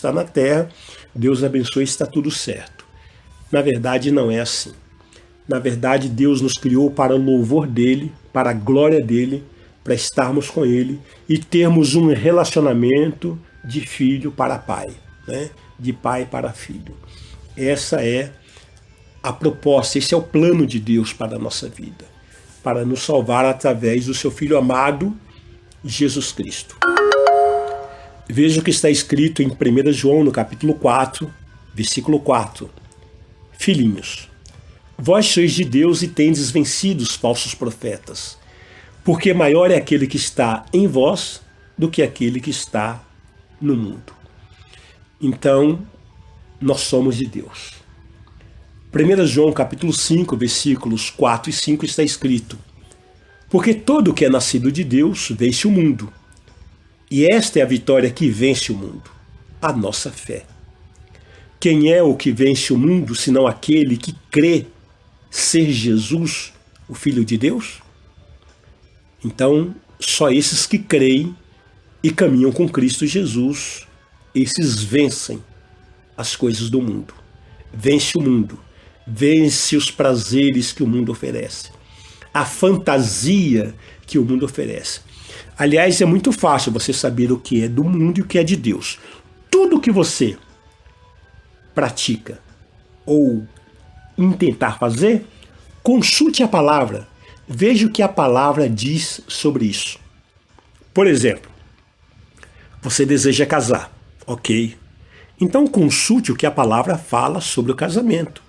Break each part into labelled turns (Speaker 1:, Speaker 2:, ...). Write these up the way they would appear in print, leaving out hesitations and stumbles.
Speaker 1: está na terra, Deus abençoa e está tudo certo. Na verdade, não é assim. Na verdade, Deus nos criou para o louvor dele, para a glória dele, para estarmos com ele e termos um relacionamento de filho para pai, né? De pai para filho. Essa é a proposta, esse é o plano de Deus para a nossa vida, para nos salvar através do seu Filho amado, Jesus Cristo. Veja o que está escrito em 1 João, no capítulo 4, versículo 4. Filhinhos, vós sois de Deus e tendes vencido os falsos profetas, porque maior é aquele que está em vós do que aquele que está no mundo. Então, nós somos de Deus. 1 João capítulo 5, versículos 4 e 5 está escrito: porque todo que é nascido de Deus vence o mundo. E esta é a vitória que vence o mundo, a nossa fé. Quem é o que vence o mundo, senão aquele que crê ser Jesus, o Filho de Deus? Então, só esses que creem e caminham com Cristo Jesus, esses vencem as coisas do mundo. Vence o mundo, vence os prazeres que o mundo oferece, a fantasia que o mundo oferece. Aliás, é muito fácil você saber o que é do mundo e o que é de Deus. Tudo que você pratica ou intentar fazer, consulte a palavra, veja o que a palavra diz sobre isso. Por exemplo, você deseja casar, ok? Então consulte o que a palavra fala sobre o casamento.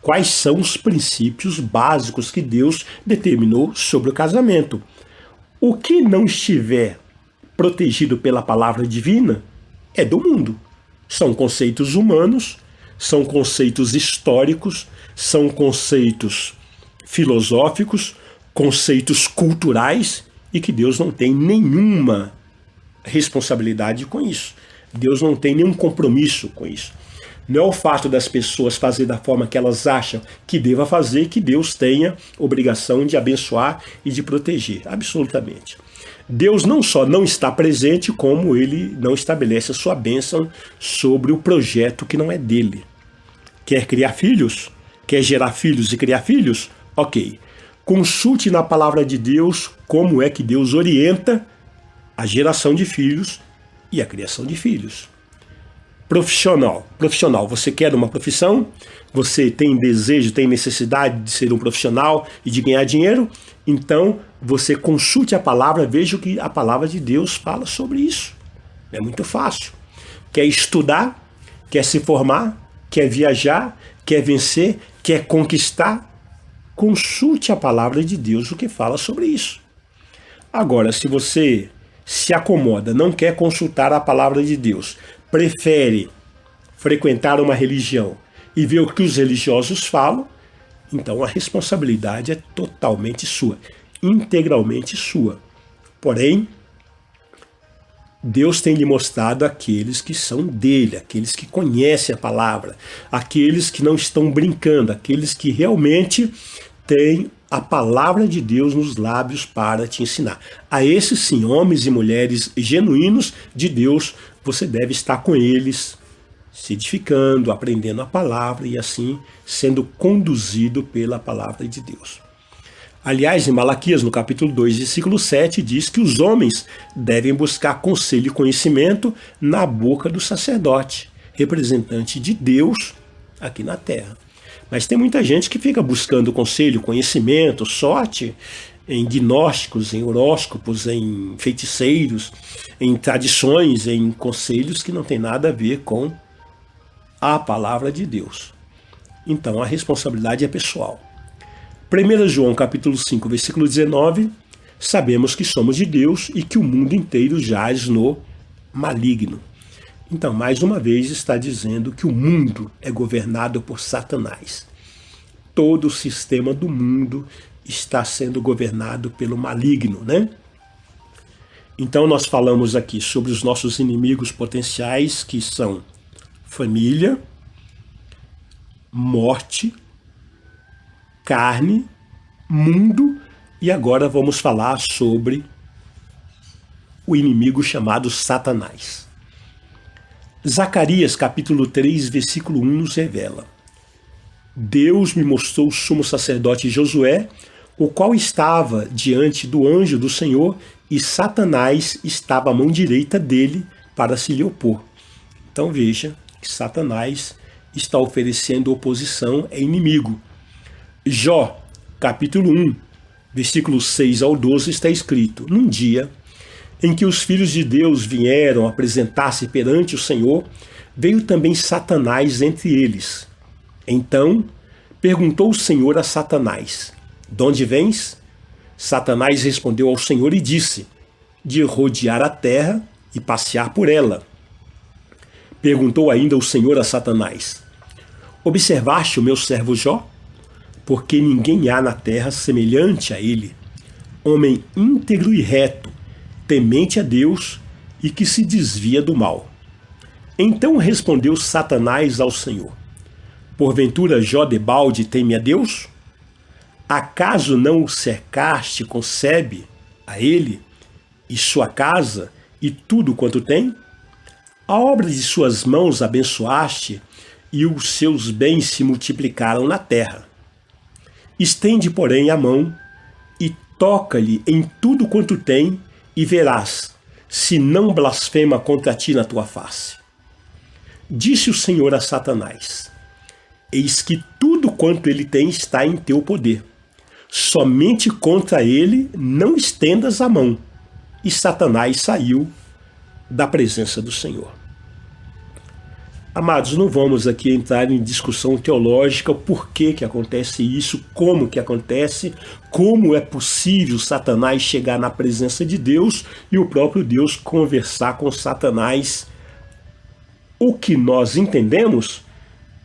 Speaker 1: Quais são os princípios básicos que Deus determinou sobre o casamento? O que não estiver protegido pela palavra divina é do mundo. São conceitos humanos, são conceitos históricos, são conceitos filosóficos, conceitos culturais e que Deus não tem nenhuma responsabilidade com isso. Deus não tem nenhum compromisso com isso. Não é o fato das pessoas fazerem da forma que elas acham que deva fazer que Deus tenha obrigação de abençoar e de proteger, absolutamente. Deus não só não está presente, como ele não estabelece a sua bênção sobre o projeto que não é dele. Quer criar filhos? Quer gerar filhos e criar filhos? Ok. Consulte na palavra de Deus como é que Deus orienta a geração de filhos e a criação de filhos. Profissional, você quer uma profissão? Você tem desejo, tem necessidade de ser um profissional e de ganhar dinheiro? Então, você consulte a palavra, veja o que a palavra de Deus fala sobre isso. É muito fácil. Quer estudar? Quer se formar? Quer viajar? Quer vencer? Quer conquistar? Consulte a palavra de Deus, o que fala sobre isso. Agora, se você se acomoda, não quer consultar a palavra de Deus, prefere frequentar uma religião e ver o que os religiosos falam, então a responsabilidade é totalmente sua, integralmente sua. Porém, Deus tem lhe mostrado aqueles que são dele, aqueles que conhecem a palavra, aqueles que não estão brincando, aqueles que realmente têm a palavra de Deus nos lábios para te ensinar. A esses sim, homens e mulheres genuínos de Deus, você deve estar com eles, se edificando, aprendendo a palavra e assim sendo conduzido pela palavra de Deus. Aliás, em Malaquias, no capítulo 2, versículo 7, diz que os homens devem buscar conselho e conhecimento na boca do sacerdote, representante de Deus aqui na terra. Mas tem muita gente que fica buscando conselho, conhecimento, sorte em gnósticos, em horóscopos, em feiticeiros, em tradições, em conselhos que não tem nada a ver com a palavra de Deus. Então a responsabilidade é pessoal. 1 João capítulo 5, versículo 19, sabemos que somos de Deus e que o mundo inteiro jaz no maligno. Então, mais uma vez, está dizendo que o mundo é governado por Satanás. Todo o sistema do mundo está sendo governado pelo maligno, né? Então, nós falamos aqui sobre os nossos inimigos potenciais, que são família, morte, carne, mundo, e agora vamos falar sobre o inimigo chamado Satanás. Zacarias capítulo 3, versículo 1 nos revela: Deus me mostrou o sumo sacerdote Josué, o qual estava diante do anjo do Senhor, e Satanás estava à mão direita dele para se lhe opor. Então veja que Satanás está oferecendo oposição, é inimigo. Jó, capítulo 1, versículos 6 ao 12, está escrito: Num dia em que os filhos de Deus vieram apresentar-se perante o Senhor, veio também Satanás entre eles. Então perguntou o Senhor a Satanás: De onde vens? Satanás respondeu ao Senhor e disse: De rodear a terra e passear por ela. Perguntou ainda o Senhor a Satanás: Observaste o meu servo Jó? Porque ninguém há na terra semelhante a ele, homem íntegro e reto, temente a Deus e que se desvia do mal. Então respondeu Satanás ao Senhor: Porventura Jó debalde teme a Deus? Acaso não o cercaste com sebe a ele, e sua casa, e tudo quanto tem? A obra de suas mãos abençoaste, e os seus bens se multiplicaram na terra. Estende, porém, a mão, e toca-lhe em tudo quanto tem, e verás, se não blasfema contra ti na tua face. Disse o Senhor a Satanás: Eis que tudo quanto ele tem está em teu poder. Somente contra ele não estendas a mão. E Satanás saiu da presença do Senhor. Amados, não vamos aqui entrar em discussão teológica, por que acontece isso, como que acontece, como é possível Satanás chegar na presença de Deus e o próprio Deus conversar com Satanás. O que nós entendemos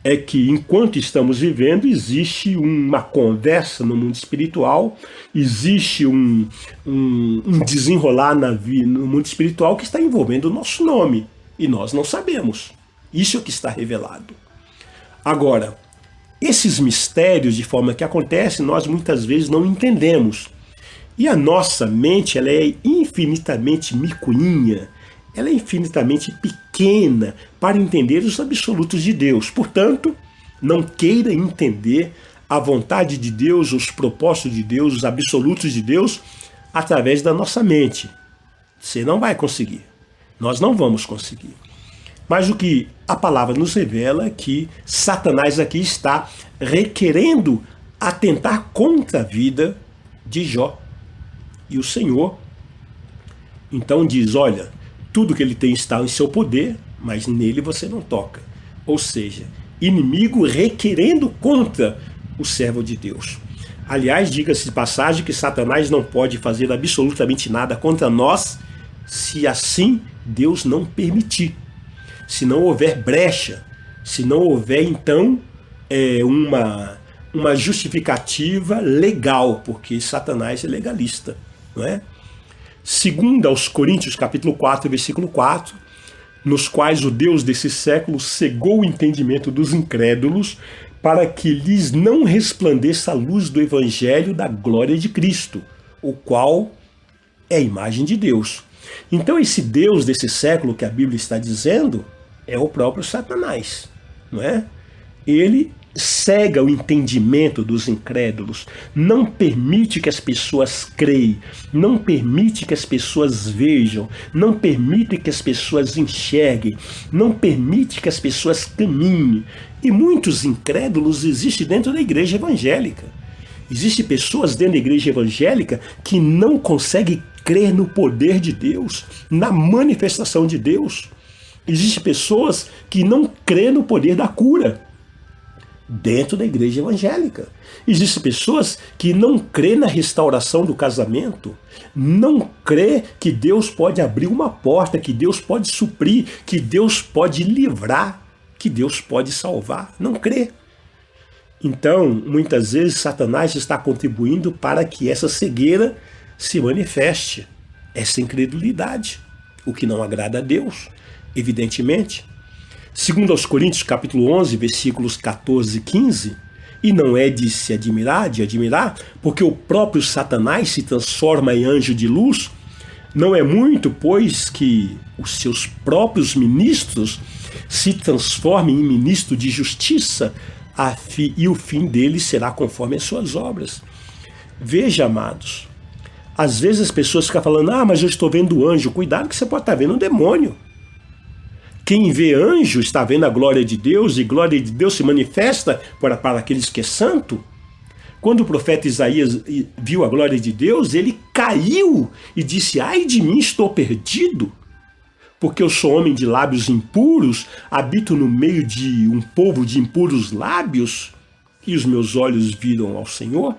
Speaker 1: é que enquanto estamos vivendo, existe uma conversa no mundo espiritual, existe um desenrolar no mundo espiritual que está envolvendo o nosso nome, e nós não sabemos. Isso é o que está revelado. Agora, esses mistérios de forma que acontecem, nós muitas vezes não entendemos. E a nossa mente, ela é infinitamente micuinha, ela é infinitamente pequena para entender os absolutos de Deus. Portanto, não queira entender a vontade de Deus, os propósitos de Deus, os absolutos de Deus, através da nossa mente. Você não vai conseguir. Nós não vamos conseguir. Mas o que a palavra nos revela é que Satanás aqui está requerendo atentar contra a vida de Jó. E o Senhor então diz: olha, tudo que ele tem está em seu poder, mas nele você não toca. Ou seja, inimigo requerendo contra o servo de Deus. Aliás, diga-se de passagem que Satanás não pode fazer absolutamente nada contra nós, se assim Deus não permitir. Se não houver brecha, se não houver então uma justificativa legal, porque Satanás é legalista, não é? Segundo aos Coríntios capítulo 4, versículo 4, nos quais o Deus desse século cegou o entendimento dos incrédulos, para que lhes não resplandeça a luz do evangelho da glória de Cristo, o qual é a imagem de Deus. Então esse Deus desse século que a Bíblia está dizendo é o próprio Satanás, não é? Ele cega o entendimento dos incrédulos, não permite que as pessoas creiam, não permite que as pessoas vejam, não permite que as pessoas enxerguem, não permite que as pessoas caminhem. E muitos incrédulos existem dentro da igreja evangélica. Existem pessoas dentro da igreja evangélica que não conseguem crer no poder de Deus, na manifestação de Deus. Existem pessoas que não crêem no poder da cura dentro da igreja evangélica. Existem pessoas que não crêem na restauração do casamento, não crêem que Deus pode abrir uma porta, que Deus pode suprir, que Deus pode livrar, que Deus pode salvar. Não crê. Então, muitas vezes, Satanás está contribuindo para que essa cegueira se manifeste, essa incredulidade, o que não agrada a Deus, evidentemente. Segundo aos Coríntios, capítulo 11, versículos 14 e 15, e não é de se admirar, porque o próprio Satanás se transforma em anjo de luz, não é muito, pois, que os seus próprios ministros se transformem em ministro de justiça, e o fim deles será conforme as suas obras. Veja, amados, às vezes as pessoas ficam falando, mas eu estou vendo anjo. Cuidado que você pode estar vendo um demônio. Quem vê anjo está vendo a glória de Deus, e glória de Deus se manifesta para aqueles que é santo. Quando o profeta Isaías viu a glória de Deus, ele caiu e disse, ai de mim, estou perdido, porque eu sou homem de lábios impuros, habito no meio de um povo de impuros lábios, e os meus olhos viram ao Senhor.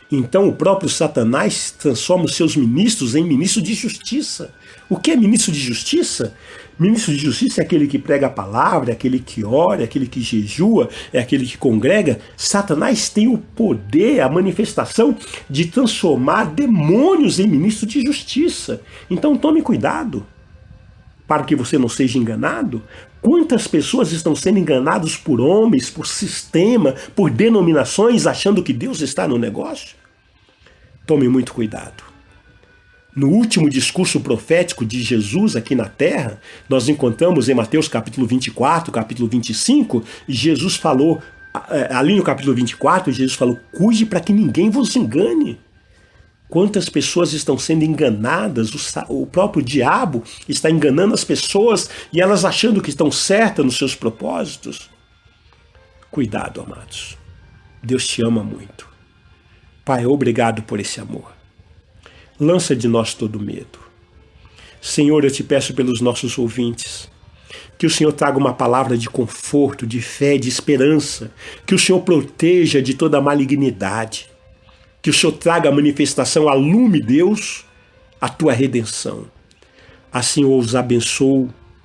Speaker 1: Então o próprio Satanás transforma os seus ministros em ministro de justiça. O que é ministro de justiça? Ministro de justiça é aquele que prega a palavra, é aquele que ora, é aquele que jejua, é aquele que congrega. Satanás tem o poder, a manifestação de transformar demônios em ministro de justiça. Então tome cuidado, para que você não seja enganado. Quantas pessoas estão sendo enganadas por homens, por sistema, por denominações, achando que Deus está no negócio? Tome muito cuidado. No último discurso profético de Jesus aqui na terra, nós encontramos em Mateus capítulo 24, capítulo 25, Jesus falou, ali no capítulo 24, Jesus falou, cuide para que ninguém vos engane. Quantas pessoas estão sendo enganadas, o próprio diabo está enganando as pessoas e elas achando que estão certas nos seus propósitos. Cuidado, amados. Deus te ama muito. Pai, obrigado por esse amor. Lança de nós todo medo. Senhor, eu te peço pelos nossos ouvintes, que o Senhor traga uma palavra de conforto, de fé, de esperança, que o Senhor proteja de toda malignidade, que o Senhor traga a manifestação, alume, Deus, a tua redenção. Assim eu os abençoo